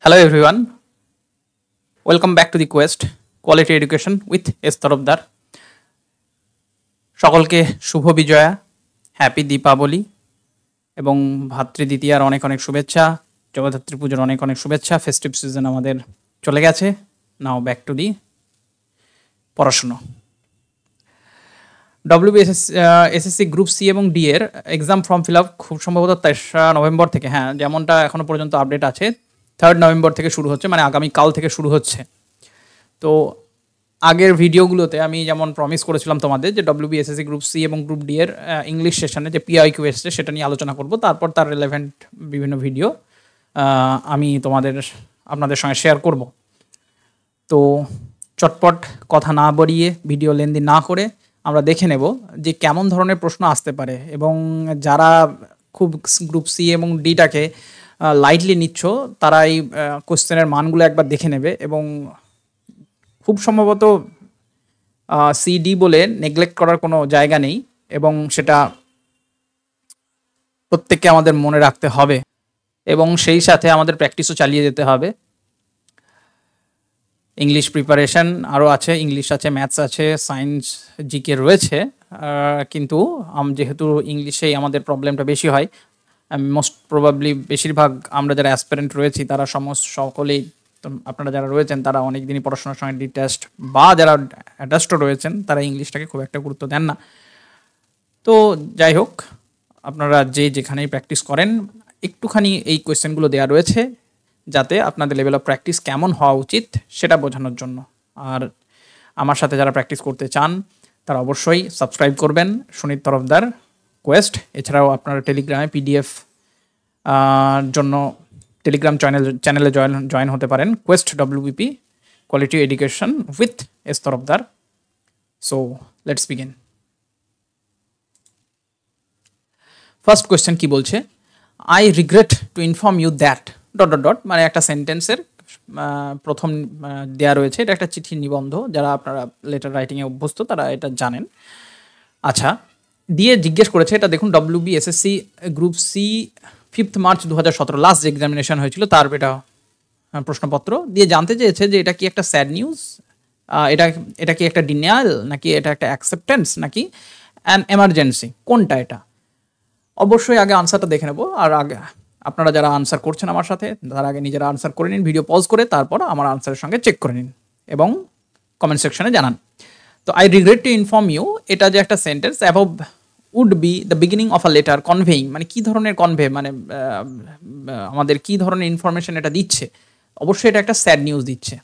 Hello everyone, welcome back to the Quest Quality Education with S. Tarafdar. সকলকে শুভ Bijoya, happy Deepavali এবং ভাতৃদ্বিতীয়ার অনেক অনেক শুভেচ্ছা, জগদ্ধাত্রী পুজোর অনেক অনেক শুভেচ্ছা। ফেস্টিভ সিজন আমাদের চলে গেছে। নাও ব্যাক টু দি পড়াশুনো। এসএসসি গ্রুপ সি এবং ডি এর এক্সাম ফর্ম ফিল আপ খুব সম্ভবত 3রা নভেম্বর থেকে, হ্যাঁ যেমনটা এখনও পর্যন্ত আপডেট আছে 3rd নভেম্বর থেকে শুরু হচ্ছে, মানে আগামীকাল থেকে শুরু হচ্ছে। তো আগের ভিডিওগুলোতে আমি যেমন প্রমিস করেছিলাম তোমাদের যে এসএসসি গ্রুপ সি এবং গ্রুপ ডি এর ইংলিশ সেশনে যে পিআইকিউ এসছে সেটা নিয়ে আলোচনা করব, তারপর তার রিলেভেন্ট বিভিন্ন ভিডিও আমি আপনাদের সঙ্গে শেয়ার করব। তো চটপট কথা না বাড়িয়ে, ভিডিও লেন্দি না করে আমরা দেখে নেব যে কেমন ধরনের প্রশ্ন আসতে পারে, এবং যারা খুব গ্রুপ সি এবং ডিটাকে লাইটলি নিচ্ছ তারা এই কোশ্চেনের মানগুলো একবার দেখে নেবে, এবং খুব সম্ভবত সিডি বলে নেগলেক্ট করার কোনো জায়গা নেই, এবং সেটা প্রত্যেককে আমাদের মনে রাখতে হবে, এবং সেই সাথে আমাদের প্র্যাকটিসও চালিয়ে যেতে হবে। ইংলিশ প্রিপারেশন আরও আছে, ইংলিশ আছে, ম্যাথস আছে, সায়েন্স, জিকে রয়েছে, কিন্তু যেহেতু ইংলিশেই আমাদের প্রবলেমটা বেশি হয়, মোস্ট প্রবাবলি বেশিরভাগ আমরা যারা অ্যাসপিরেন্ট রয়েছি তারা সকলেই, আপনারা যারা রয়েছেন তারা অনেক দিনই পড়াশোনার সঙ্গে ডিট্যাচড, বা যারা অ্যাটাচড রয়েছেন তারা ইংলিশটাকে খুব একটা গুরুত্ব দেন না। তো যাই হোক, আপনারা যেখানেই প্র্যাকটিস করেন একটুখানি এই কোয়েশ্চেনগুলো দেওয়া রয়েছে যাতে আপনাদের লেভেল অফ প্র্যাকটিস কেমন হওয়া উচিত সেটা বোঝানোর জন্য। আর আমার সাথে যারা প্র্যাকটিস করতে চান তারা অবশ্যই সাবস্ক্রাইব করবেন সুনীত তরফদার কোয়েস্ট। এছাড়াও আপনারা টেলিগ্রামে পিডিএফ জন্য টেলিগ্রাম চ্যানেলে জয়েন হতে পারেন, quest WBP quality education with S Tarafdar. So let's begin. First question কি বলছে? I regret to inform you that ... মানে একটা সেন্টেন্সের প্রথম দেয়া রয়েছে, এটা একটা চিঠি নিবন্ধ, যারা আপনারা লেটার রাইটিংয়ে অভ্যস্ত তারা এটা জানেন। আচ্ছা, দিয়ে জিজ্ঞেস করেছে, এটা দেখুন WBSSC group C 5 March 2017 last যে এক্সামিনেশন হয়েছিল তার এটা প্রশ্নপত্র দিয়ে জানতে চেয়েছে যে এটা কি একটা স্যাড নিউজ, এটা কি একটা ডিনায়াল, নাকি এটা একটা অ্যাকসেপ্টেন্স, নাকি অ্যান এমার্জেন্সি, কোনটা এটা? অবশ্যই আগে আনসারটা দেখে নেব, আর আগে আপনারা যারা আনসার করছেন আমার সাথে তার আগে নিজেরা আনসার করে নিন, ভিডিও পজ করে, তারপর আমার আনসারের সঙ্গে চেক করে নিন এবং কমেন্ট সেকশনে জানান। তো I regret to inform you, এটা যে একটা sentence, above would be the beginning of a letter conveying, মানে কী ধরনের কনভে, মানে আমাদের কী ধরনের ইনফরমেশন এটা দিচ্ছে? অবশ্যই এটা একটা স্যাড নিউজ দিচ্ছে।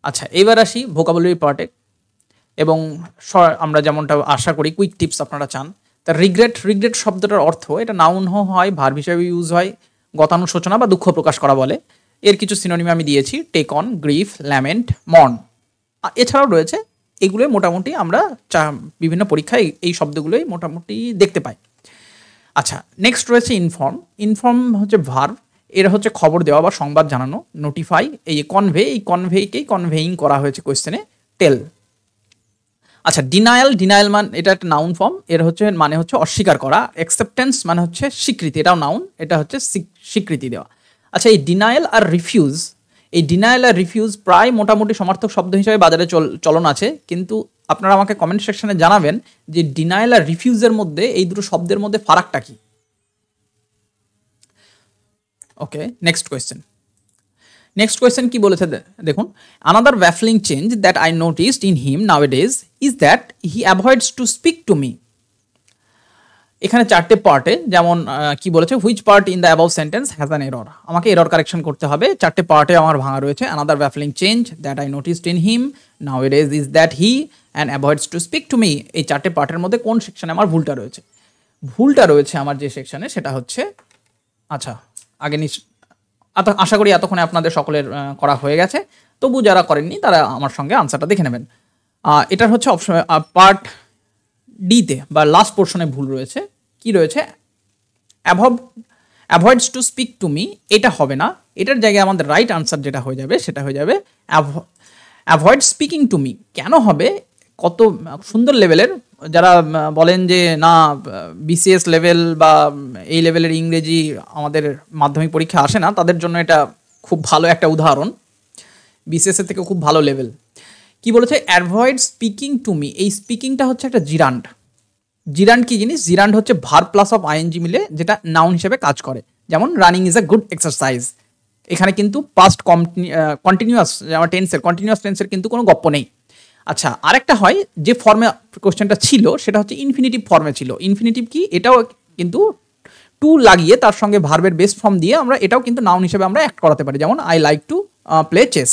আচ্ছা, এবার আসি ভোকাবুলারি পার্টে, এবং আমরা যেমনটা আশা করি কুইক টিপস আপনারা চান। তা রিগ্রেট শব্দটার অর্থ, এটা নাউন হয়, ভার্ব হিসেবে ইউজ হয়, গতানুশোচনা বা দুঃখ প্রকাশ করা বলে। এর কিছু সিনোনিম আমি দিয়েছি, take on, grief, lament, mourn. এছাড়াও রয়েছে, এগুলো মোটামুটি আমরা বিভিন্ন পরীক্ষায় এই শব্দগুলোই মোটামুটি দেখতে পাই। আচ্ছা, নেক্সট রয়েছে ইনফর্ম হচ্ছে ভার্ব, এরা হচ্ছে খবর দেওয়া বা সংবাদ জানানো। নোটিফাই, এই কনভেকেই কনভেইং করা হয়েছে কোয়েশ্চেনে, টেল। আচ্ছা, ডিনায়াল এটা একটা নাউন ফর্ম, এর মানে হচ্ছে অস্বীকার করা। অ্যাকসেপ্টেন্স মানে হচ্ছে স্বীকৃতি, এটাও নাউন, এটা হচ্ছে স্বীকৃতি দেওয়া। আচ্ছা, এই ডিনায়াল আর রিফিউজ প্রায় মোটামুটি সমার্থক শব্দ হিসেবে বাজারে চলন আছে, কিন্তু আপনারা আমাকে কমেন্ট সেকশনে জানাবেন যে ডিনায়াল আর রিফিউজের মধ্যে, এই দুটো শব্দের মধ্যে ফারাকটা কি? ওকে, নেক্সট কোয়েশ্চেন কি বলেছে দেখুন। Another baffling change that I noticed in him nowadays is that he avoids to speak to me. এখানে 4টে পার্টে, যেমন কি বলেছে, which part in the above sentence has an error, আমাকে এরর কারেকশন করতে হবে। 4টে পার্টে আমার ভাঙা রয়েছে। Another baffling change that I noticed in him nowadays is that he and avoids to speak to me. এই 4টে পার্টের মধ্যে কোন সেকশনে আমার ভুলটা রয়েছে? আমার যে সেকশনে সেটা হচ্ছে, আচ্ছা আগে আশা করি এতক্ষণে আপনাদের সকলের করা হয়ে গেছে, তবু যারা করেননি তারা আমার সঙ্গে আনসারটা দেখে নেবেন। এটার হচ্ছে অপশন পার্ট ডিতে বা লাস্ট পোর্শনে ভুল রয়েছে। কি রয়েছে? Avoids to speak to me, এটা হবে না। এটার জায়গায় আমাদের রাইট আনসার যেটা হয়ে যাবে সেটা হয়ে যাবে অ্যাভয়েড স্পিকিং টু মি। কেন হবে? কত সুন্দর লেভেলের যারা বলেন যে না বিসিএস লেভেল বা এই লেভেলের ইংরেজি আমাদের মাধ্যমিক পরীক্ষা আসে না, তাদের জন্য এটা খুব ভালো একটা উদাহরণ। বিসিএস এর থেকে খুব ভালো লেভেল। কি বলেছে? Avoid speaking two me. এই স্পিকিংটা হচ্ছে একটা জিরান্ড। জিরান্ড কি জিনিস? জিরান্ড হচ্ছে ভার্ব প্লাস অফ আইএনজি মিলে যেটা নাউন হিসেবে কাজ করে। যেমন running is a good exercise, এখানে কিন্তু পাস্ট কন্টিনিউয়াস আমার টেন্সের কন্টিনিউয়াস টেন্সের কিন্তু কোনো গপ্প নেই। আচ্ছা, আরেকটা হয় যে ফর্মে কোশ্চেনটা ছিল সেটা হচ্ছে ইনফিনিটিভ ফর্মে ছিল। ইনফিনিটিভ কি? এটাও কিন্তু টু লাগিয়ে তার সঙ্গে ভার্বের বেস্ট ফর্ম দিয়ে আমরা এটাও কিন্তু নাউন হিসেবে আমরা অ্যাক্ট করাতে পারি। যেমন I like to play chess.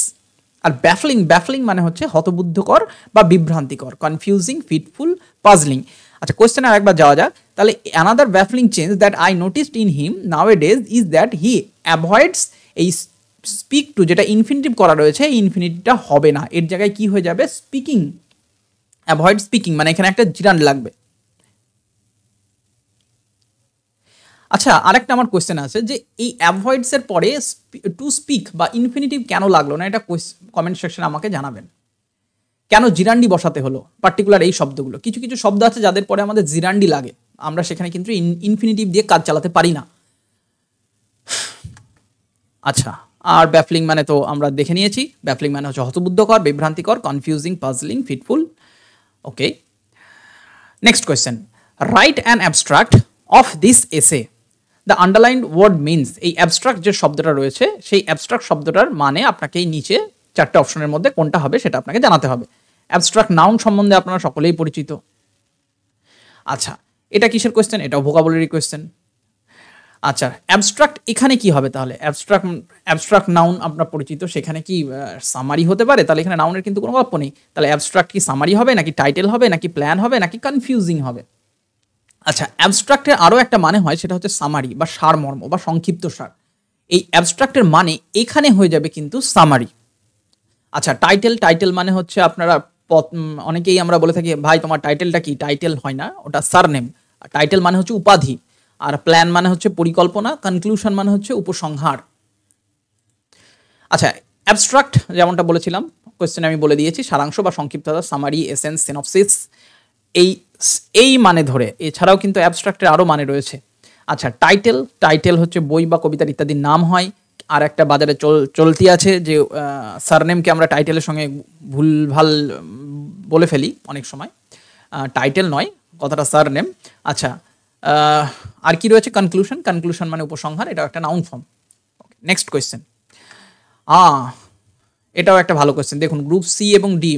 আর ব্যাফলিং, ব্যাফলিং মানে হচ্ছে হতবুদ্ধকর বা বিভ্রান্তিকর, কনফিউজিং, ফিটফুল, পাজলিং। আচ্ছা, কোয়েশ্চেনে আরেকবার যাওয়া যাক। তাহলে another ব্যাফলিং change that I noticed in him now A days is that he avoids. এই স্পিক টু যেটা ইনফিনিটিভ করা রয়েছে, এই ইনফিনিটিভটা হবে না, এর জায়গায় কি হয়ে যাবে? স্পিকিং। অ্যাভয়েড স্পিকিং মানে এখানে একটা জিরান্ড লাগবে। আচ্ছা, আরেকটা আমার কোয়েশ্চেন আছে যে এই অ্যাভয়েডস এর পরে টু স্পিক বা ইনফিনিটিভ কেন লাগলো না? এটা কমেন্ট সেকশনে আমাকে জানাবেন। কেন জিরান্ডি বসাতে হলো পার্টিকুলার এই শব্দগুলো? কিছু কিছু শব্দ আছে যাদের পরে আমাদের জিরান্ডি লাগে, আমরা সেখানে কিন্তু ইনফিনিটিভ দিয়ে কাজ চালাতে পারি না। আচ্ছা, আর ব্যাফলিং মানে তো আমরা দেখে নিয়েছি। ব্যাফলিং মানে হচ্ছে হতবুদ্ধকর, বিভ্রান্তিকর, confusing, puzzling, fitful. Okay, next question. Write an abstract of this essay. The underlined word means. এই অ্যাবস্ট্রাক্ট যে শব্দটা রয়েছে সেই অ্যাবস্ট্রাক্ট শব্দটার মানে আপনাকে এই নিচে চারটে অপশনের মধ্যে কোনটা হবে সেটা আপনাকে জানাতে হবে। অ্যাবস্ট্রাক্ট নাউন সম্বন্ধে আপনারা সকলেই পরিচিত। আচ্ছা, এটা কিসের কোয়েশ্চেন? এটাও ভোকাবুলারি কোয়েশ্চেন। আচ্ছা, অ্যাবস্ট্রাক্ট এখানে কি হবে তাহলে? অ্যাবস্ট্রাক্ট নাউন আপনার পরিচিত, সেখানে কি সামারি হতে পারে? তাহলে এখানে নাউনের কিন্তু কোনো গল্প নেই। তাহলে অ্যাবস্ট্রাক্ট কি সামারি হবে, নাকি টাইটেল হবে, নাকি প্ল্যান হবে, নাকি কনফিউজিং হবে? আচ্ছা, অ্যাবস্ট্রাক্টের আরও একটা মানে হয়, সেটা হচ্ছে সামারি বা সারমর্ম বা সংক্ষিপ্ত সার। এই অ্যাবস্ট্রাক্টের মানে এখানে হয়ে যাবে কিন্তু সামারি। আচ্ছা, টাইটেল। টাইটেল মানে হচ্ছে আপনারা অনেকেই আমরা বলে থাকি ভাই তোমার টাইটেলটা কি? টাইটেল হয় না, ওটা সারনেম। টাইটেল মানে হচ্ছে উপাধি। আর প্ল্যান মানে হচ্ছে পরিকল্পনা। কনক্লুশন মানে হচ্ছে উপসংহার। আচ্ছা, অ্যাবস্ট্রাক্ট যেমনটা বলেছিলাম কোয়েশ্চেনে আমি বলে দিয়েছি, সারাংশ বা সংক্ষিপ্ততা, সামারি, এসেন্স, সিনপসিস, এই মানে ধরে। এছাড়াও কিন্তু অ্যাবস্ট্রাক্টের আরও মানে রয়েছে। আচ্ছা, টাইটেল। টাইটেল হচ্ছে বই বা কবিতার ইত্যাদির নাম হয়। আর একটা বাজারে চলতি আছে যে সারনেমকে আমরা টাইটেলের সঙ্গে ভুলভাল বলে ফেলি অনেক সময়। টাইটেল নয়, কথাটা সারনেম। আচ্ছা, আর কি রয়েছে? কনক্লুশন। কনক্লুশন মানে উপসংহার, এটাও একটা নাউন ফর্ম। Next question. এটাও একটা ভালো কোয়েশ্চেন। দেখুন, গ্রুপ সি এবং ডি,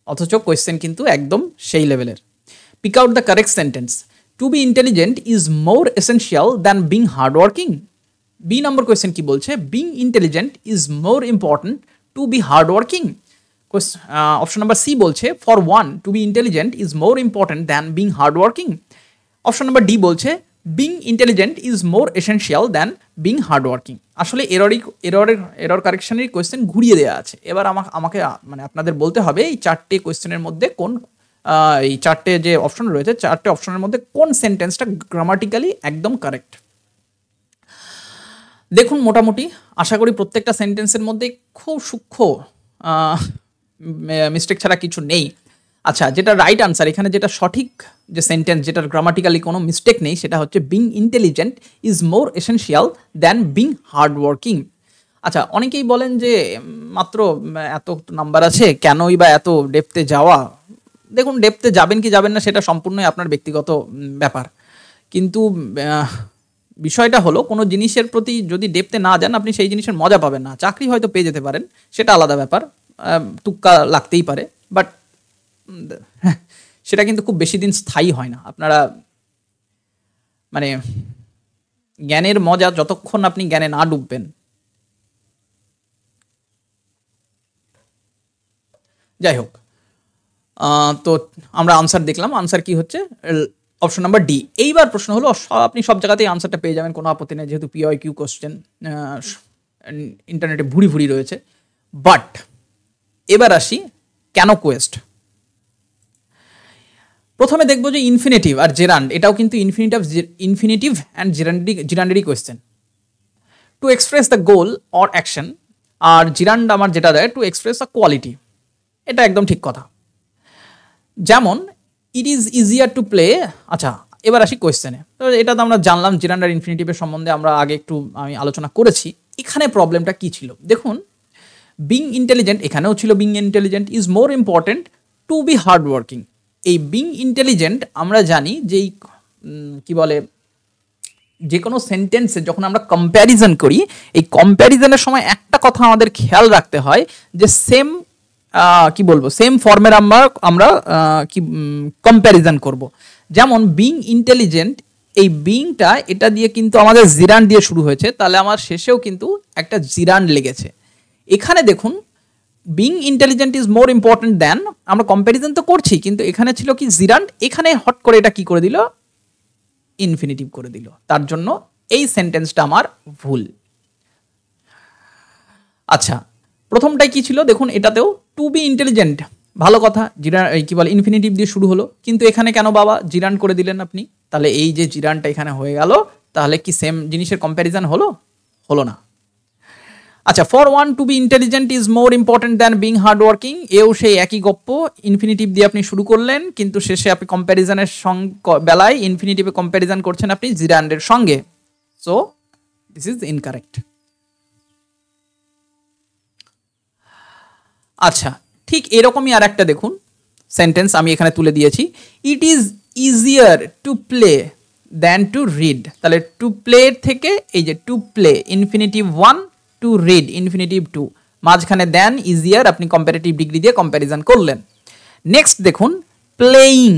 অথচ কোয়েশ্চেন কিন্তু একদম সেই লেভেলের। Pick out the correct sentence. To be intelligent is more essential than being hardworking. B number question কি বলছে? Being intelligent is more important to be hardworking. Option number C বলছে for one to be intelligent is more important than being hardworking. Option number D বলছে being intelligent is more essential than being hardworking. আসলে error কারেকশনের question ঘুরিয়ে দেওয়া আছে। এবার আমাকে মানে আপনাদের বলতে হবে এই চারটে কোয়েশ্চেনের মধ্যে কোন এই চারটে যে অপশন রয়েছে, চারটে অপশনের মধ্যে কোন সেন্টেন্সটা গ্রামাটিক্যালি একদম কারেক্ট। দেখুন, মোটামুটি আশা করি প্রত্যেকটা সেন্টেন্সের মধ্যে খুব সূক্ষ্ম মিস্টেক ছাড়া কিছু নেই। আচ্ছা, যেটা রাইট আনসার, এখানে যেটা সঠিক যে সেন্টেন্স, যেটার গ্রামাটিক্যালি কোনো মিস্টেক নেই, সেটা হচ্ছে being intelligent is more essential than being hardworking. আচ্ছা, অনেকেই বলেন যে মাত্র এত নাম্বার আছে, কেনই বা এত ডেপথে যাওয়া? দেখুন, ডেপথে যাবেন কি যাবেন না সেটা সম্পূর্ণই আপনার ব্যক্তিগত ব্যাপার। কিন্তু বিষয়টা হলো, কোনো জিনিসের প্রতি যদি ডেপথে না যান আপনি সেই জিনিসের মজা পাবেন না। চাকরি হয়তো পেয়ে যেতে পারেন, সেটা আলাদা ব্যাপার, তুক্কা লাগতেই পারে, বাট সেটা কিন্তু খুব বেশি দিন স্থায়ী হয় না। আপনারা মানে জ্ঞানের মজা যতক্ষণ আপনি জ্ঞানে না ডুববেন। যাই হোক, তো আমরা আনসার দেখলাম। আনসার কি হচ্ছে? Option number D. এইবার প্রশ্ন হলো, আপনি সব জায়গাতেই আনসারটা পেয়ে যাবেন, কোনো আপত্তি নেই, যেহেতু PYQ কোশ্চেন ইন্টারনেটে ভুরি ভুরি রয়েছে। বাট এবার আসি কেন কোয়েস্ট। প্রথমে দেখবো যে ইনফিনিটিভ আর জেরান্ড, এটাও কিন্তু ইনফিনিটিভ অ্যান্ড জিরান্ডেরই question. To express the goal or action. আর জিরান্ড আমার যেটা দেয় টু এক্সপ্রেস দ্য কোয়ালিটি, এটা একদম ঠিক কথা। যেমন it is easier to play. আচ্ছা, এবার আসি কোয়েশ্চেনে। তো এটা তো আমরা জানলাম জিরান্ড আর ইনফিনিটিভের সম্বন্ধে আমরা আগে একটু আমি আলোচনা করেছি। এখানে প্রবলেমটা কি ছিল দেখুন, বিং ইন্টেলিজেন্ট, এখানেও ছিল being intelligent is more important to be hard working. এই বিং ইন্টেলিজেন্ট আমরা জানি যে কি বলে, যে কোনো সেন্টেন্সে যখন আমরা কম্প্যারিজন করি, এই কম্প্যারিজনের সময় একটা কথা আমাদের খেয়াল রাখতে হয় যে সেম কি বলবো, সেম ফর্মের আমরা কি কম্প্যারিজন করব। যেমন বিং ইন্টেলিজেন্ট, এই বিংটা এটা দিয়ে কিন্তু আমাদের জিরান্ড দিয়ে শুরু হয়েছে, তাহলে আমার শেষেও কিন্তু একটা জিরান্ড লেগেছে। এখানে দেখুন being intelligent is more important than, আমরা কম্প্যারিজন তো করছি কিন্তু এখানে ছিল কি জিরান্ড, এখানে হট করে এটা কি করে দিল, ইনফিনিটিভ করে দিল। তার জন্য এই সেন্টেন্সটা আমার ভুল। আচ্ছা, প্রথমটাই কি ছিল দেখুন, এটাতেও টু বি ইন্টেলিজেন্ট, ভালো কথা, কি বলে ইনফিনিটিভ দিয়ে শুরু হলো, কিন্তু এখানে কেন বাবা জিরান্ড করে দিলেন আপনি? তাহলে এই যে জিরান্ডটা এখানে হয়ে গেল, তাহলে কি সেম জিনিসের কম্প্যারিজন হলো? হলো না। আচ্ছা, for one to be intelligent is more important than being hard working, এও সেই একই গপ্প, ইনফিনিটিভ দিয়ে আপনি শুরু করলেন কিন্তু শেষে আপনি কম্প্যারিজনের বেলায় ইনফিনিটিভে কম্প্যারিজন করছেন আপনি জিরান্ডের সঙ্গে। So this is incorrect. আচ্ছা, ঠিক এরকমই আর একটা দেখুন সেন্টেন্স আমি এখানে তুলে দিয়েছি, it is easier to play than to read. তাহলে টু প্লে থেকে এই যে to play infinitive one, to read infinitive to, মাঝখানে দেন ইজিয়ার আপনি কম্পারেটিভ ডিগ্রি দিয়ে কম্প্যারিজন করলেন। নেক্সট দেখুন প্লেয়িং,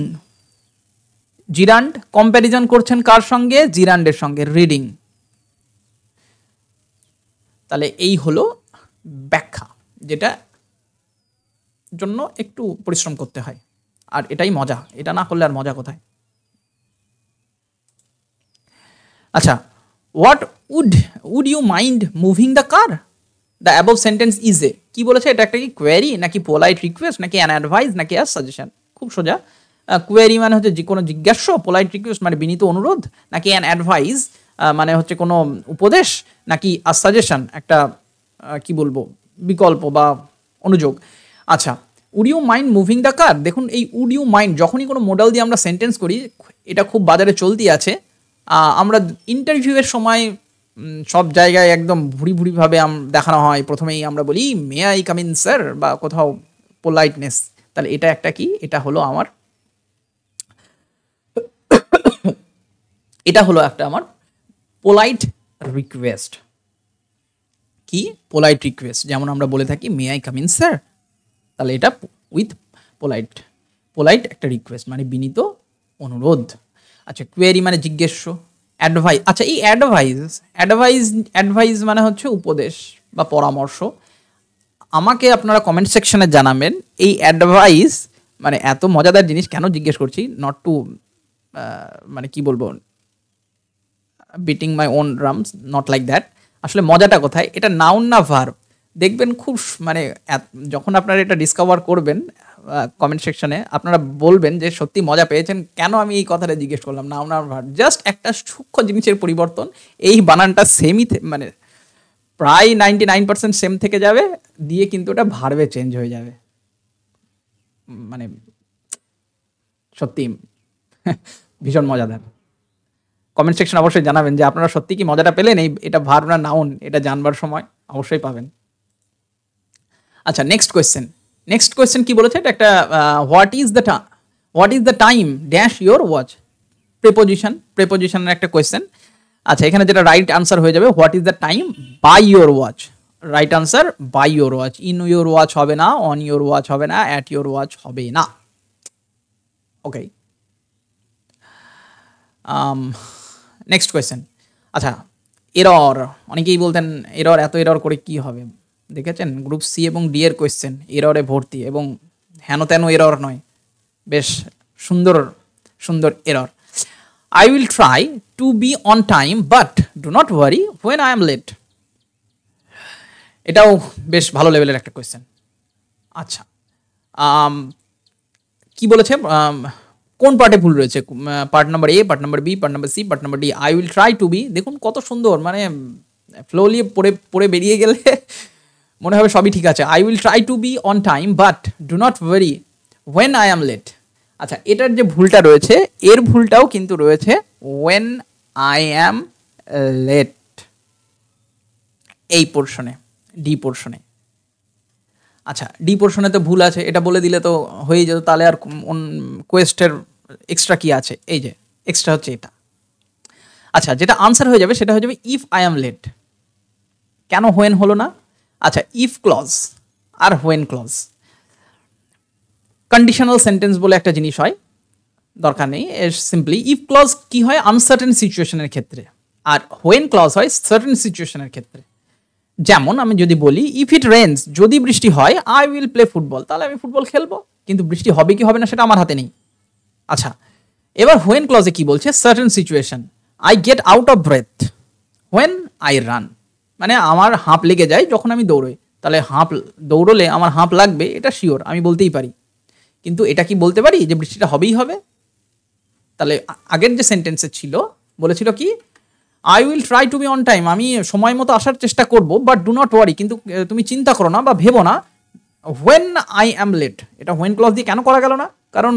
জিরান্ড, কম্প্যারিজন করছেন কার সঙ্গে? জিরান্ডের সঙ্গে, রিডিং। তাহলে এই হলো ব্যাখ্যা, যেটা জন্য একটু পরিশ্রম করতে হয়, আর এটাই মজা, এটা না করলে আর মজা কোথায়। আচ্ছা, what would you mind moving the car? The above sentence is a, কি বলেছে এটা? একটা কি কোয়েরি নাকি পোলাইট রিকোয়েস্ট নাকি অ্যান অ্যাডভাইস নাকি অ্যাজ সাজেশন? খুব সোজা, কোয়েরি মানে হচ্ছে যে কোনো জিজ্ঞাস্য, পোলাইট রিকোয়েস্ট মানে বিনীত অনুরোধ, নাকি অ্যান অ্যাডভাইস মানে হচ্ছে কোনো উপদেশ, নাকি আ সাজেশন একটা কি বলবো বিকল্প বা অনুযোগ। আচ্ছা, would you mind moving the car, দেখুন এই উড ইউ মাইন্ড যখনই কোনো মোডাল দিয়ে আমরা সেন্টেন্স করি, এটা খুব বাজারে চলতি আছে। আমরা ইন্টারভিউয়ের সময় সব জায়গায় একদম ভুড়ি ভুড়িভাবে দেখানো হয়, প্রথমেই আমরা বলি may I come in sir, বা কোথাও পোলাইটনেস। তাহলে এটা একটা কি, এটা হলো আমার এটা হলো একটা আমার পোলাইট রিকোয়েস্ট। কি পোলাইট রিকোয়েস্ট, যেমন আমরা বলে থাকি may I come in sir, তাহলে এটা উইথ পোলাইট একটা রিকোয়েস্ট মানে বিনীত অনুরোধ। আচ্ছা, কোয়েরি মানে জিজ্ঞাস্য, অ্যাডভাইস, আচ্ছা এই অ্যাডভাইস মানে হচ্ছে উপদেশ বা পরামর্শ। আমাকে আপনারা কমেন্ট সেকশনে জানাবেন এই অ্যাডভাইস মানে এত মজাদার জিনিস কেন জিজ্ঞেস করছি, নট টু মানে কি বলবো beating my own drums, not like that. আসলে মজাটা কোথায়, এটা নাউন না ভার্ব? দেখবেন খুব মানে যখন আপনারা এটা ডিসকভার করবেন কমেন্ট সেকশনে, আপনারা বলবেন যে সত্যি মজা পেয়েছেন, কেন আমি এই কথাটা জিজ্ঞেস করলাম, নাউন আর ভার্ব, জাস্ট একটা সূক্ষ্ম জিনিসের পরিবর্তন, এই বানানটা সেমই মানে প্রায় 99% সেম থেকে যাবে, দিয়ে কিন্তু ওটা ভার্বে চেঞ্জ হয়ে যাবে। মানে সত্যি ভীষণ মজাদার। কমেন্ট সেকশন অবশ্যই জানাবেন যে আপনারা সত্যি কি মজাটা পেলেন, এই এটা ভার্ব না নাউন, এটা জানবার সময় অবশ্যই পাবেন। আচ্ছা, নেক্সট কোয়েশ্চেন কি বলেছে, এটা একটা what is the time dash your watch, প্রেপোজিশনের একটা কোয়েশ্চেন। আচ্ছা, এখানে যেটা রাইট আনসার হয়ে যাবে what is the time by your watch, right answer by your watch, in your watch হবে না, অন ইয়োর ওয়াচ হবে না, অ্যাট ইয়োর ওয়াচ হবে না। Okay, next question. আচ্ছা, এরর, অনেকেই বলতেন এত এরর করে কি হবে, দেখেছেন গ্রুপ সি এবং ডি এর কোয়েশ্চেন এররে ভর্তি, এবং হেন তেন এরর নয়, বেশ সুন্দর error. I will try to be on time but do not worry when I am late, এটাও বেশ ভালো লেভেলের একটা কোয়েশ্চেন। আচ্ছা, কি বলেছে, কোন পার্টে ভুল রয়েছে, part number A, part number B, part number C, part number D. I will try to be, দেখুন কত সুন্দর, মানে ফ্লোলি পড়ে বেরিয়ে গেলে মনে হবে সবই ঠিক আছে। I will try to be on time but do not worry when I am late. আচ্ছা, এটার যে ভুলটা রয়েছে এর ভুলটাও কিন্তু রয়েছে when I am late এই পোর্শনে, ডি পোর্শনে। আচ্ছা, ডি পোর্শনে তো ভুল আছে, এটা বলে দিলে তো হয়ে যেত, তাহলে আর কোয়েস্টের এক্সট্রা কি আছে? এই যে এক্সট্রা হচ্ছে এটা। আচ্ছা, যেটা আনসার হয়ে যাবে সেটা হয়ে যাবে ইফ আই অ্যাম লেট। কেন হোয়েন হলো না? আচ্ছা, ইফ ক্লজ আর হোয়েন ক্লজ, কন্ডিশনাল সেন্টেন্স বলে একটা জিনিস হয়, দরকার নেই। সিম্পলি ইফ ক্লজ কি হয় আনসার্টেন সিচুয়েশনের ক্ষেত্রে, আর হোয়েন ক্লজ হয় সার্টেন সিচুয়েশনের ক্ষেত্রে। যেমন আমি যদি বলি ইফ ইট রেন্স, যদি বৃষ্টি হয়, আই উইল প্লে ফুটবল, তাহলে আমি ফুটবল খেলবো, কিন্তু বৃষ্টি হবে কি হবে না সেটা আমার হাতে নেই। আচ্ছা, এবার হোয়েন ক্লজে কি বলছে? Certain situation, I get out of breadth when I run, মানে আমার হাঁপ লেগে যায় যখন আমি দৌড়ই। তাহলে দৌড়লে আমার হাঁপ লাগবে, এটা শিওর, আমি বলতেই পারি। কিন্তু এটা কি বলতে পারি যে বৃষ্টিটা হবেই হবে? তাহলে আগের যে সেন্টেন্সে ছিল, বলেছিল কি I will try to be on time, আমি সময় মতো আসার চেষ্টা করব, বাট ডু নট ওয়ারি, কিন্তু তুমি চিন্তা করো না বা ভেবো না হোয়েন আই অ্যাম লেট। এটা হোয়েন ক্লজ দিয়ে কেন করা গেল না? কারণ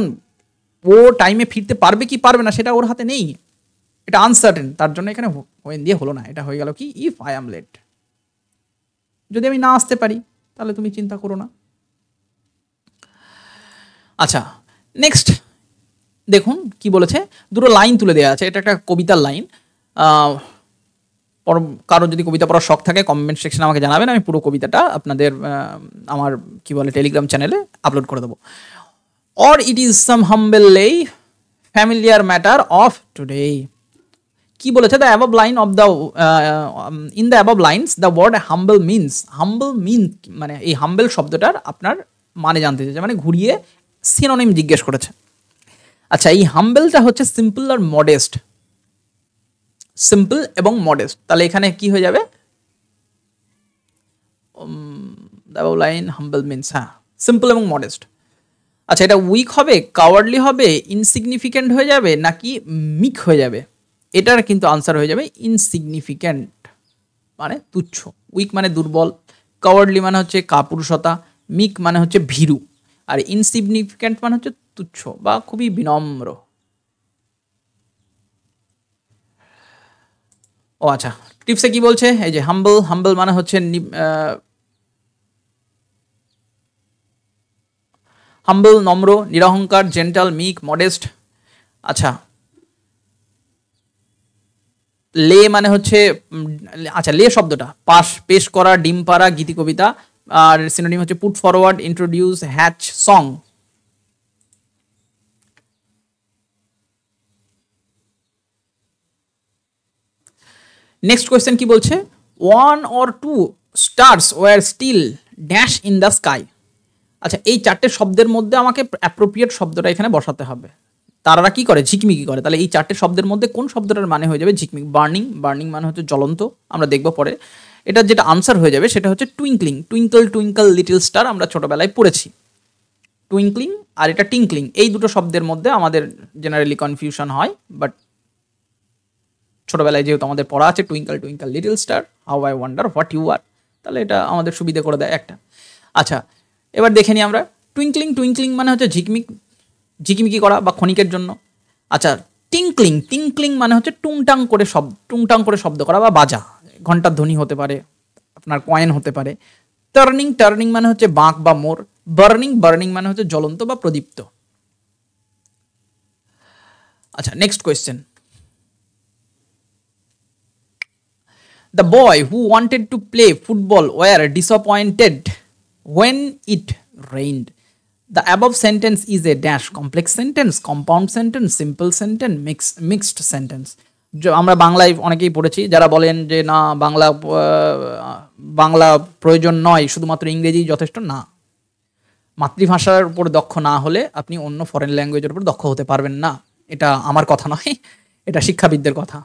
ও টাইমে ফিরতে পারবে কি পারবে না সেটা ওর হাতে নেই, এটা আনসার্টেন, তার জন্য এখানে হোয়েন দিয়ে হলো না। এটা হয়ে গেল কি ইফ আই অ্যাম লেট। যদি আমি না আসতে পারি তাহলে তুমি চিন্তা করো না। আচ্ছা, নেক্সট দেখুন কি বলেছে, দুটো লাইন তুলে দেওয়া আছে, এটা একটা কবিতার লাইন। কারো যদি কবিতা পড়ার শখ থাকে কমেন্ট সেকশনে আমাকে জানাবেন, আমি পুরো কবিতাটা আপনাদের আমার কি বলে টেলিগ্রাম চ্যানেলে আপলোড করে দেবো। অর ইট ইজ সাম হাম্বল লে ফ্যামিলিয়ার ম্যাটার অফ টুডে। কি বলেছে? The above line of the in the above lines the word humble means, humble mean মানে এই হাম্বল শব্দটার আপনার মানে জানতে চাইছে, মানে ঘুরিয়ে সিনোনিম জিজ্ঞেস করেছে। আচ্ছা, এই হাম্বলটা হচ্ছে সিম্পল আর মডেস্ট, সিম্পল এবং মডেস্ট। তাহলে এখানে কি হয়ে যাবে? লাইন হাম্বল মিনস, হ্যাঁ, সিম্পল এবং মডেস্ট। আচ্ছা, এটা উইক হবে, কাওয়ার্ডলি হবে, ইনসিগনিফিক্যান্ট হয়ে যাবে, নাকি মিক হয়ে যাবে? এটার কিন্তু আনসার হয়ে যাবে ইনসিগনিফিক্যান্ট, মানে তুচ্ছ। উইক মানে দুর্বল, কাওয়ার্ডলি মানে হচ্ছে কাপুরুষতা, মিক মানে হচ্ছে ভীরু, আর ইনসিগনিফিক্যান্ট মানে হচ্ছে তুচ্ছ বা খুবই বিনম্র। ও আচ্ছা, টিপসে কি বলছে? এই যে হাম্বল, হাম্বল মানে হচ্ছে হাম্বল নম্র, নিরহংকার, জেন্টাল, মিক, মডেস্ট। আচ্ছা, লে মানে হচ্ছে আচ্ছা, লে শব্দটা পেশ করা, ডিম পাড়া, গীতি কবিতা, আর সিনোনিম হচ্ছে put forward, introduce, hatch, song. Next question কি বলছে? One or two stars were still dash in the sky. আচ্ছা, এই চারটে শব্দের মধ্যে আমাকে অ্যাপ্রোপ্রিয়েট শব্দটা এখানে বসাতে হবে। তারারা কি করে? ঝিকমিকি করে। তাহলে এই চারটে শব্দের মধ্যে কোন শব্দটার মানে হয়ে যাবে ঝিকমিক? বার্নিং, বার্নিং মানে হচ্ছে জ্বলন্ত, আমরা দেখব পরে। এটা যেটা আনসার হয়ে যাবে সেটা হচ্ছে twinkling, twinkle twinkle little star, আমরা ছোটবেলায় পড়েছি। টুইঙ্কলিং আর এটা টিঙ্কলিং, এই দুটো শব্দের মধ্যে আমাদের জেনারেলি কনফিউশন হয়, বাট ছোটবেলায় যেহেতু আমাদের পড়া আছে twinkle twinkle little star how I wonder what you are, তাহলে এটা আমাদের সুবিধে করে দেয় একটা। আচ্ছা, এবার দেখে নিই আমরা। টুইঙ্কলিং, টুইঙ্কলিং মানে হচ্ছে ঝিকমিকি করা বা ক্ষণিকের জন্য। আচ্ছা, টিঙ্কলিং, টিঙ্কলিং মানে হচ্ছে টুংটাং করে শব্দ করা বা বাজা, ঘন্টার ধ্বনি হতে পারে, আপনার কয়েন হতে পারে। টার্নিং, টার্নিং মানে হচ্ছে বাঁক বা মোড়। বার্নিং, বার্নিং মানে হচ্ছে জ্বলন্ত বা প্রদীপ্ত। আচ্ছা, next question. The boy who wanted to play football were disappointed when it rained. The above sentence is a dash complex sentence, compound sentence, simple sentence, mixed sentence. আমরা বাংলায় অনেকেই পড়েছি যারা বলেন যে না বাংলা প্রয়োজন নয়, শুধুমাত্র ইংরেজি যথেষ্ট না। মাতৃভাষার উপর দক্ষ না হলে আপনি অন্য ফরেন ল্যাঙ্গুয়েজের উপর দক্ষ হতে পারবেন না। এটা আমার কথা নয়, এটা শিক্ষাবিদদের কথা।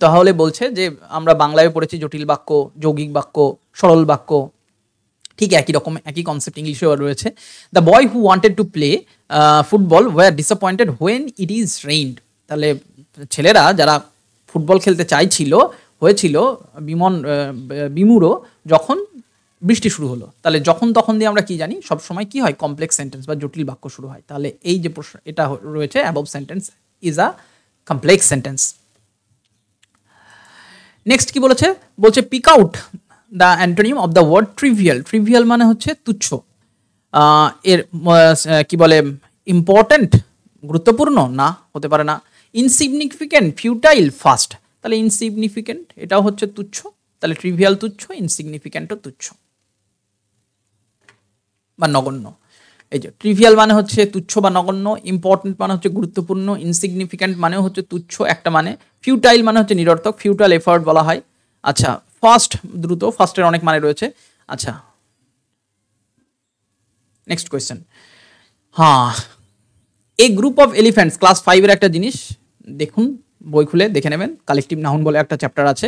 তাহলে বলছে যে আমরা বাংলায় পড়েছি জটিল বাক্য, যৌগিক বাক্য, সরল বাক্য, ঠিক একই রকম একই কনসেপ্ট ইংলিশেও রয়েছে। The boy who wanted to play football were disappointed when it is rained. তাহলে ছেলেরা যারা ফুটবল খেলতে হয়েছিল বিমূঢ় যখন বৃষ্টি শুরু হলো, তাহলে যখন তখন দিয়ে আমরা কি জানি সব সময় কি হয়, কমপ্লেক্স সেন্টেন্স বা জটিল বাক্য শুরু হয়। তাহলে এই যে প্রশ্ন এটা রয়েছে above sentence is a complex sentence. Next কি বলেছে, বলছে pick out the antonym of the word trivial. Trivial মানে হচ্ছে তুচ্ছ, এর কি বলে ইম্পর্ট্যান্ট গুরুত্বপূর্ণ না, হতে পারে না। ইনসিগনিফিকেন্ট, ফিউটাইল, ফাস্ট, তাহলে ইনসিগনিফিকেন্ট এটাও হচ্ছে তুচ্ছ, তাহলে ট্রিভিয়াল তুচ্ছ, ইনসিগনিফিকেন্টও তুচ্ছ বা নগণ্য। এই যে ট্রিভিয়াল মানে হচ্ছে তুচ্ছ বা নগণ্য, ইম্পর্টেন্ট মানে হচ্ছে গুরুত্বপূর্ণ, ইনসিগনিফিক্যান্ট মানেও হচ্ছে তুচ্ছ একটা মানে, ফিউটাইল মানে হচ্ছে নিরর্থক, ফিউটাইল এফার্ট বলা হয়। আচ্ছা ফাস্ট দ্রুত, ফাস্টের অনেক মানে রয়েছে। আচ্ছা নেক্সট কোয়েশ্চেন, হ্যাঁ এ গ্রুপ অফ এলিফ্যান্টস, ক্লাস 5-এর একটা জিনিস দেখুন, বই খুলে দেখে নেবেন, কালেকটিভ নাউন বলে একটা চ্যাপ্টার আছে।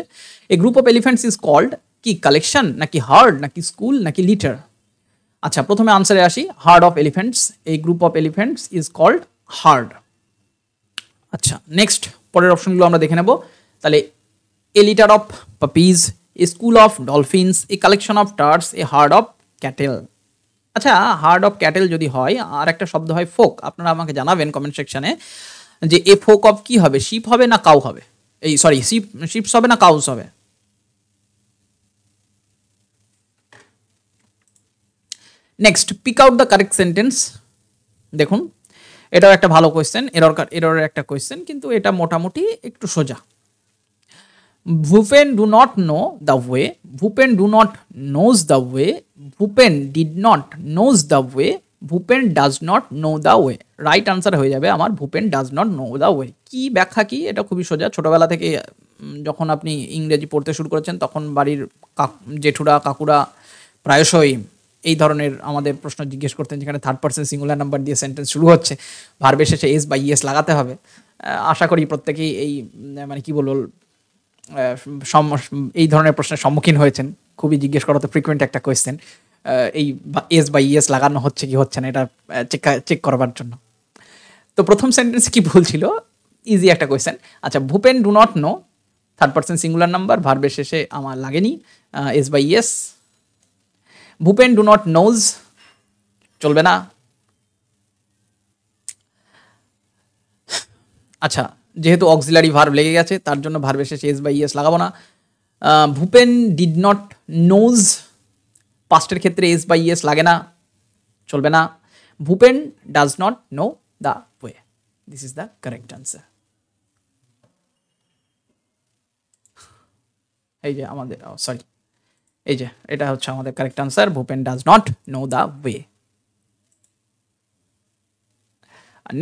A group of elephants is called, কি কালেকশন নাকি হার্ড নাকি স্কুল নাকি লিটার? আচ্ছা প্রথমে আনসারে আসি, হার্ড অফ এলিফ্যান্টস, এই group of elephants is called herd. আচ্ছা নেক্সট পরের অপশনগুলো আমরা দেখে নেব। তাহলে a litter of puppies, a school of dolphins, a collection of tars, a herd of cattle. আচ্ছা হার্ড অফ ক্যাটেল যদি হয়, আর একটা শব্দ হয় ফোক, আপনারা আমাকে জানাবেন কমেন্ট সেকশনে যে এ ফোক অফ কি হবে, শিপ হবে না কাউ হবে, এই সরি শিপস হবে না কাউস হবে। Next pick out the correct sentence. দেখুন এটাও একটা ভালো কোয়েশ্চেন, এররের একটা কোয়েশ্চেন, কিন্তু এটা মোটামুটি একটু সোজা। Bhupen do not know the way, Bhupen do not knows the way, Bhupen did not knows the way, Bhupen does not know the way. Right answer হয়ে যাবে আমার Bhupen does not know the way. কি ব্যাখ্যা কি, এটা খুবই সোজা। ছোটবেলা থেকে যখন আপনি ইংরেজি পড়তে শুরু করেছেন তখন বাড়ির জেঠুরা কাকুরা প্রায়শই এই ধরনের আমাদের প্রশ্ন জিজ্ঞেস করতেন, যেখানে থার্ড পারসন সিঙ্গুলার নাম্বার দিয়ে সেন্টেন্স শুরু হচ্ছে, ভার্বের শেষে এস বা ইএস লাগাতে হবে। আশা করি প্রত্যেকেই এই মানে কি বলবো এই ধরনের প্রশ্নের সম্মুখীন হয়েছেন। খুবই জিজ্ঞেস করা তো ফ্রিকুয়েন্ট একটা কোয়েশ্চেন, এই এস বা ইএস লাগানো হচ্ছে কি হচ্ছে না এটা চেক করবার জন্য। তো প্রথম সেন্টেন্স কি বলছিল, ইজি একটা কোয়েশ্চেন। আচ্ছা Bhupen do not know, third person singular number, ভার্বের শেষে আমার লাগেনি এস বা ES. Bhupen do not knows চলবে না। আচ্ছা যেহেতু অক্সিলারি ভার্ব লেগে গেছে তার জন্য ভার্বের শেষে এস বা ইএস লাগাবো না। ভূপেন ডিড নট নোজ, পাস্টের ক্ষেত্রে এস বা ইএস লাগে না, চলবে না। Bhupen does not know the way, this is the correct answer. এই যে আমাদের সরি, এই যে এটা হচ্ছে আমাদের correct answer, Bhupen does not know the way.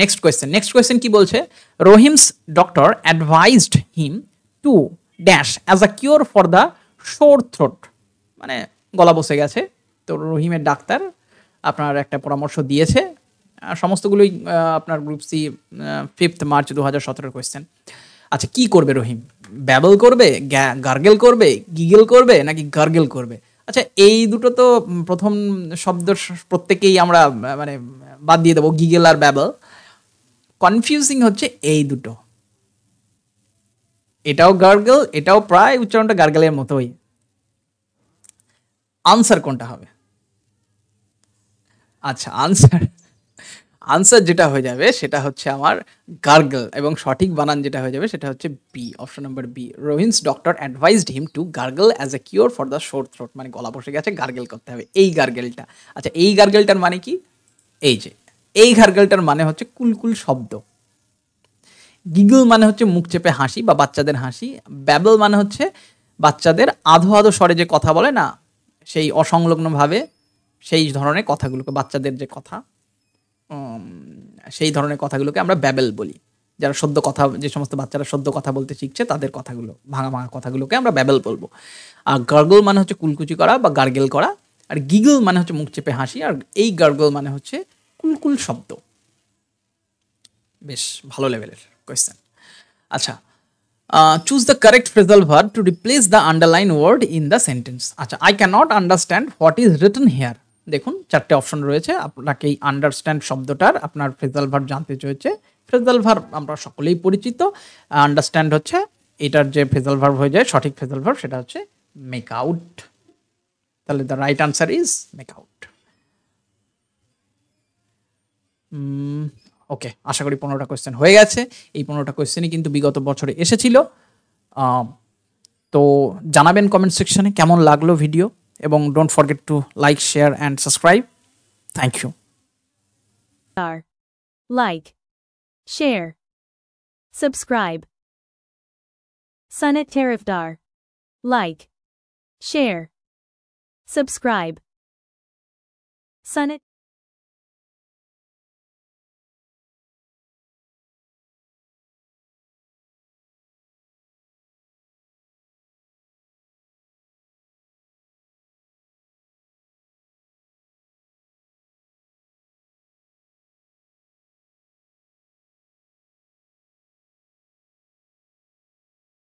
Next question কি বলছে, Rahim's doctor advised him to dash as a cure for the sore throat, মানে গলা বসে গেছে, তো রহিমের ডাক্তার আপনার একটা পরামর্শ দিয়েছে। সমস্তগুলোই আপনার গ্রুপ সি 5 মার্চ 2017 কোয়েশ্চেন। আচ্ছা কি করবে রহিম, ব্যাবল করবে, গার্গেল করবে, গিগেল করবে নাকি গার্গেল করবে? আচ্ছা এই দুটো তো প্রথম শব্দ প্রত্যেকেই আমরা মানে বাদ দিয়ে দেবো, গিগেল আর ব্যাবল। কনফিউজিং হচ্ছে এই দুটো, এটাও গার্গেল, এটাও প্রায় উচ্চারণটা গার্গেলের মতোই। আনসার কোনটা হবে? আচ্ছা আনসার যেটা হয়ে যাবে সেটা হচ্ছে আমার গার্গল, এবং সঠিক বানান যেটা হয়ে যাবে সেটা হচ্ছে B, option number B. Rahim's doctor advised him to gargle as a cure for the sore throat, মানে গলা বসে গেছে গার্গেল করতে হবে, এই গার্গেলটা। আচ্ছা এই গার্গেলটার মানে কি, এই যে এই গার্গেলটার মানে হচ্ছে কুলকুল শব্দ। গিগল মানে হচ্ছে মুখ চেপে হাসি বা বাচ্চাদের হাসি। ব্যাবল মানে হচ্ছে বাচ্চাদের আধো আধো স্বরে যে কথা বলে না, সেই অসংলগ্নভাবে সেই ধরনের কথাগুলোকে, বাচ্চাদের যে কথা সেই ধরনের কথাগুলোকে আমরা ব্যাবেল বলি। যারা সদ্য কথা, যে সমস্ত বাচ্চারা সদ্য কথা বলতে শিখছে তাদের কথাগুলো, ভাঙা ভাঙা কথাগুলোকে আমরা ব্যাবেল বলবো। আর গার্গল মানে হচ্ছে কুলকুচি করা বা গার্গেল করা, আর গিগল মানে হচ্ছে মুখ চেপে হাসি, আর এই গার্গল মানে হচ্ছে কুলকুল শব্দ। বেশ ভালো লেভেলের কোয়েশ্চেন। আচ্ছা choose the correct phrasal verb to replace the underline word in the sentence. আচ্ছা I can not understand what is written here. দেখুন 4টে অপশন রয়েছে, আপনাকে এই আন্ডারস্ট্যান্ড শব্দটার আপনার ফ্রেজাল ভার্ব জানতে চেয়েছে। ফ্রেজাল ভার্ব আমরা সকলেই পরিচিত, আন্ডারস্ট্যান্ড হচ্ছে এটার যে ফ্রেজাল ভার্ব হয়ে যায়, সঠিক ফ্রেজাল ভার্ব সেটা হচ্ছে মেক আউট। তাহলে the right answer is make out. Okay, আশা করি 15টা কোয়েশ্চেন হয়ে গেছে। এই 15টা কোয়েশ্চেনই কিন্তু বিগত বছরে এসেছিল। তো জানাবেন কমেন্ট সেকশনে কেমন লাগলো ভিডিও, এবং don't forget to like, share and subscribe. Thank you. Like, share, subscribe. Sunet Tarifdar. Like, share, subscribe. Sunet